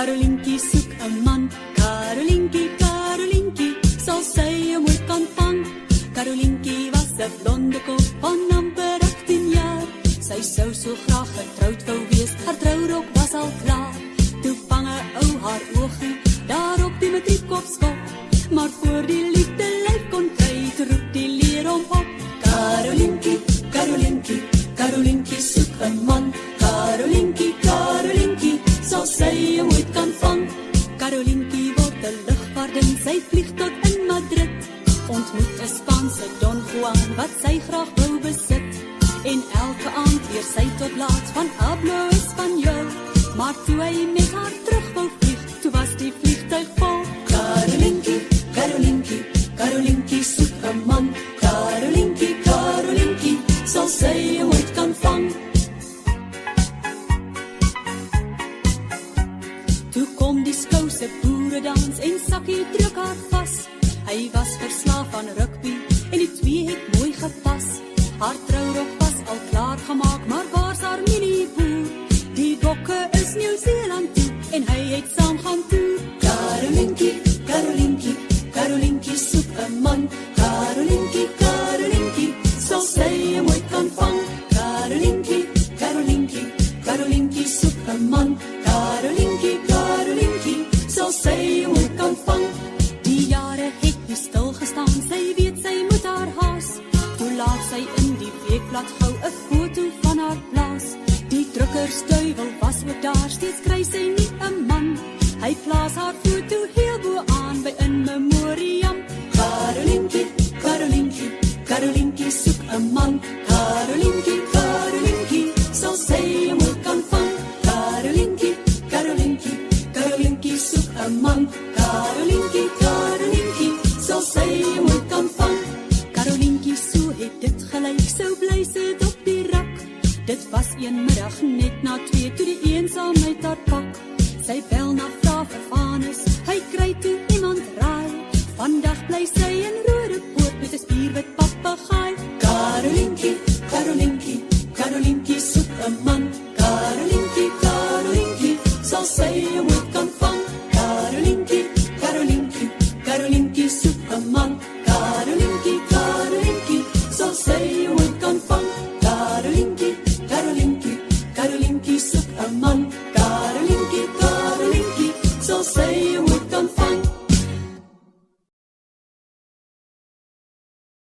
Karolientjie soek 'n man. Karolientjie, Karolientjie, sal sy hom ooit kan vang. Karolientjie was 'n blonde kop van amper 18 jaar. Sy sou so graag getroud wou wees, haar trourok was al klaar. Toe vang 'n ou haar oge, daar op die matriekopskop. Maar voor die liefde lyf kon kry, toe roep die leer hom op. Karolientjie, Karolientjie, Karolientjie soek 'n man. Karolientjie, Karolientjie, sal sy hom ooit kan vang. Karolientjie word 'n lugvaardin, sy vlieg tot in Madrid. Ontmoet 'n Spaanse Don Juan, wat sy graag wou besit. En elke aand leer sy tot laat van Hablo Español. Maar toe hy met haar terug wou vlieg, toe was die vliegtuig vol. Karolientjie, Karolientjie, Karolientjie soek 'n man. Karolientjie, Karolientjie, sal sy hom ooit kan vang. Toe kom die skouse boeredans en Sakkie druk haar vas. Hy was verslaaf aan rugby en die twee het mooi gepas. Haar trourok was al klaar gemaak, maar waar's haar miniboer? Die bokke is Nieu-Seeland toe en hy het saam gaan toe. Karolientjie, Karolientjie, Karolientjie soek 'n man. Karolientjie, Karolientjie, sal sy hom ooit kan vang. Karolientjie, Karolientjie, Karolientjie soek 'n man. Karolientjie, Karolientjie, sal sy hom ooit kan vang. Die jare het nie stil gestaan, sy weet sy moet haar haas. Toe laat sy in die weekblad gou 'n foto van haar plaas. Die drukkersduiwel was ook daar, steeds kry sy nie 'n man. Hy plaas haar foto heel bo aan by 'n memoriam. Karolientjie, Karolientjie, Karolientjie soek 'n man. Karolientjie, Karolientjie, sal sy hom ooit kan vang. Karolientjie, Karolientjie, Karolientjie soek 'n man. Karolientjie, Karolientjie, sal sy hom ooit kan vang. Karolientjie, so het dit gelyk, so bly sit op die rak. Dit was een middag net na 2